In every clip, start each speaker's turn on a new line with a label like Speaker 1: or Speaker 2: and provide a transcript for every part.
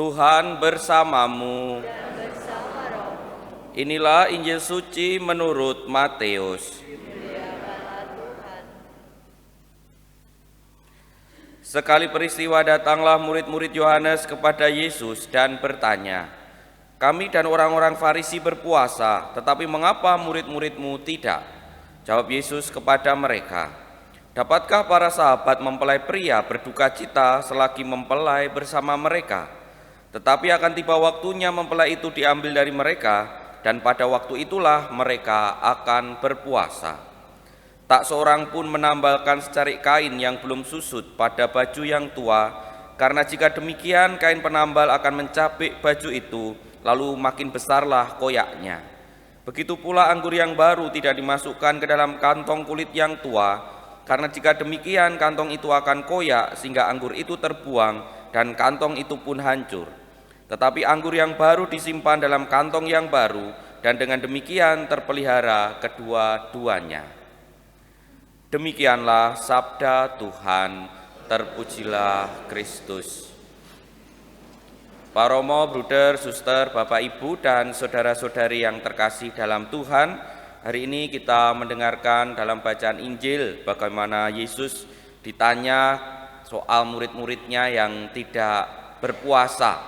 Speaker 1: Tuhan bersamamu. Inilah Injil suci menurut Matius. Sekali peristiwa datanglah murid-murid Yohanes kepada Yesus dan bertanya, "Kami dan orang-orang Farisi berpuasa, tetapi mengapa murid-murid-mu tidak?" Jawab Yesus kepada mereka, "Dapatkah para sahabat mempelai pria berduka cita selagi mempelai bersama mereka? Tetapi akan tiba waktunya mempelai itu diambil dari mereka, dan pada waktu itulah mereka akan berpuasa. Tak seorang pun menambalkan secarik kain yang belum susut pada baju yang tua, karena jika demikian kain penambal akan mencapik baju itu, lalu makin besarlah koyaknya. Begitu pula anggur yang baru tidak dimasukkan ke dalam kantong kulit yang tua, karena jika demikian kantong itu akan koyak sehingga anggur itu terbuang dan kantong itu pun hancur. Tetapi anggur yang baru disimpan dalam kantong yang baru, dan dengan demikian terpelihara kedua-duanya." Demikianlah sabda Tuhan, terpujilah Kristus. Pak Romo, Bruder, Suster, Bapak, Ibu, dan saudara-saudari yang terkasih dalam Tuhan, hari ini kita mendengarkan dalam bacaan Injil bagaimana Yesus ditanya soal murid-muridnya yang tidak berpuasa.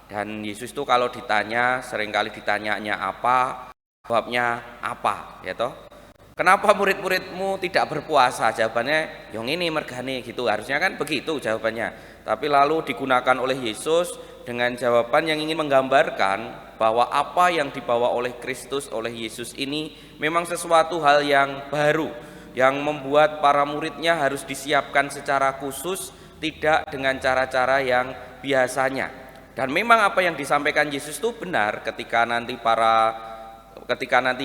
Speaker 1: Dan Yesus itu kalau ditanya, seringkali ditanyanya apa, jawabnya apa, ya toh? Kenapa murid-muridmu tidak berpuasa? Jawabannya, yang ini mergane gitu. Harusnya kan begitu jawabannya. Tapi lalu digunakan oleh Yesus dengan jawaban yang ingin menggambarkan bahwa apa yang dibawa oleh Kristus, oleh Yesus ini memang sesuatu hal yang baru, yang membuat para muridnya harus disiapkan secara khusus, tidak dengan cara-cara yang biasanya. Dan memang apa yang disampaikan Yesus itu benar ketika nanti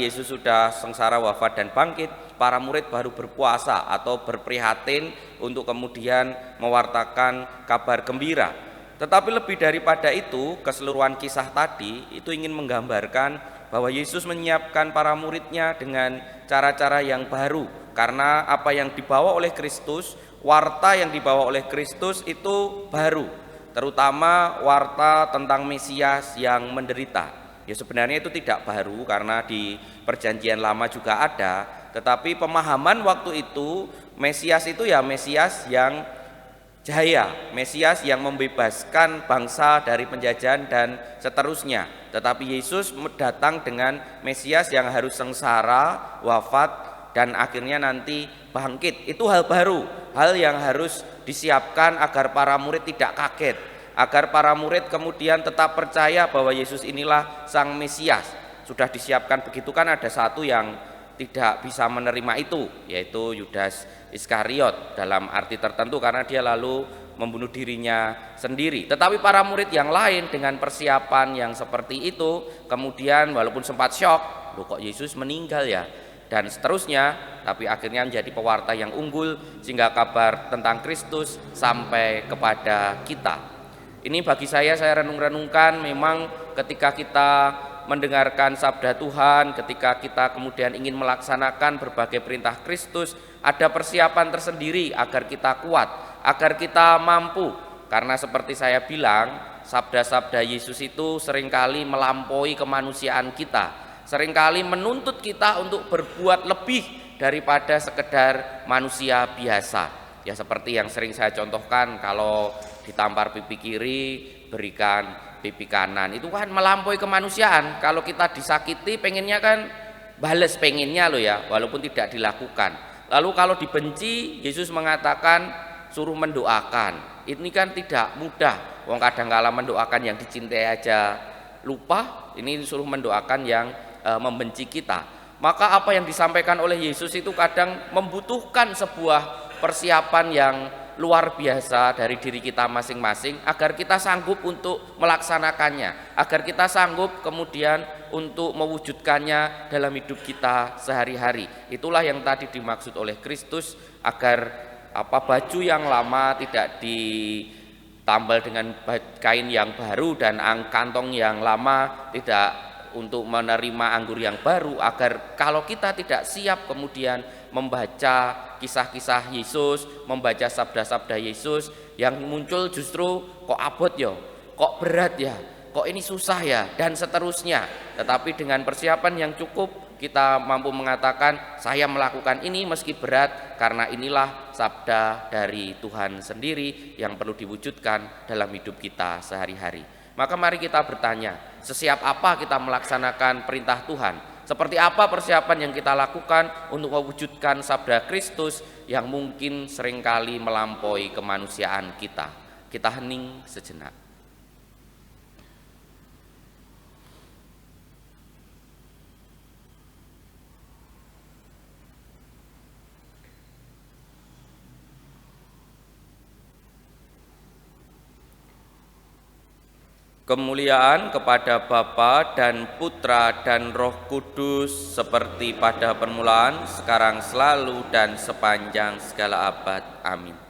Speaker 1: Yesus sudah sengsara, wafat, dan bangkit, para murid baru berpuasa atau berprihatin untuk kemudian mewartakan kabar gembira. Tetapi lebih daripada itu, keseluruhan kisah tadi itu ingin menggambarkan bahwa Yesus menyiapkan para muridnya dengan cara-cara yang baru. Karena apa yang dibawa oleh Kristus, warta yang dibawa oleh Kristus itu baru, terutama warta tentang Mesias yang menderita. Ya sebenarnya itu tidak baru karena di perjanjian lama juga ada, tetapi pemahaman waktu itu Mesias itu ya Mesias yang jaya, Mesias yang membebaskan bangsa dari penjajahan dan seterusnya. Tetapi Yesus datang dengan Mesias yang harus sengsara, wafat, dan akhirnya nanti bangkit. Itu hal baru, hal yang harus disiapkan agar para murid tidak kaget, agar para murid kemudian tetap percaya bahwa Yesus inilah Sang Mesias. Sudah disiapkan begitu kan ada satu yang tidak bisa menerima itu, yaitu Yudas Iskariot dalam arti tertentu karena dia lalu membunuh dirinya sendiri. Tetapi para murid yang lain dengan persiapan yang seperti itu kemudian walaupun sempat syok, loh kok Yesus meninggal ya, dan seterusnya, tapi akhirnya menjadi pewarta yang unggul sehingga kabar tentang Kristus sampai kepada kita. Ini bagi saya renung-renungkan memang ketika kita mendengarkan sabda Tuhan, ketika kita kemudian ingin melaksanakan berbagai perintah Kristus, ada persiapan tersendiri agar kita kuat, agar kita mampu. Karena seperti saya bilang, sabda-sabda Yesus itu seringkali melampaui kemanusiaan kita, seringkali menuntut kita untuk berbuat lebih daripada sekedar manusia biasa. Ya seperti yang sering saya contohkan, kalau ditampar pipi kiri berikan pipi kanan, itu kan melampaui kemanusiaan. Kalau kita disakiti pengennya kan bales, pengennya loh ya, walaupun tidak dilakukan. Lalu kalau dibenci, Yesus mengatakan suruh mendoakan. Ini kan tidak mudah, wong kadang kala mendoakan yang dicintai aja lupa, ini suruh mendoakan yang membenci kita. Maka apa yang disampaikan oleh Yesus itu kadang membutuhkan sebuah persiapan yang luar biasa dari diri kita masing-masing agar kita sanggup untuk melaksanakannya, agar kita sanggup kemudian untuk mewujudkannya dalam hidup kita sehari-hari. Itulah yang tadi dimaksud oleh Kristus, agar baju yang lama tidak ditambal dengan kain yang baru dan kantong yang lama tidak untuk menerima anggur yang baru, agar kalau kita tidak siap kemudian membaca kisah-kisah Yesus, membaca sabda-sabda Yesus, yang muncul justru kok abot ya, kok berat ya, kok ini susah ya, dan seterusnya. Tetapi dengan persiapan yang cukup, kita mampu mengatakan saya melakukan ini meski berat, karena inilah sabda dari Tuhan sendiri yang perlu diwujudkan dalam hidup kita sehari-hari. Maka mari kita bertanya, sesiap apa kita melaksanakan perintah Tuhan? Seperti apa persiapan yang kita lakukan untuk mewujudkan sabda Kristus yang mungkin seringkali melampaui kemanusiaan kita? Kita hening sejenak. Kemuliaan kepada Bapa dan Putra dan Roh Kudus, seperti pada permulaan, sekarang, selalu, dan sepanjang segala abad. Amin.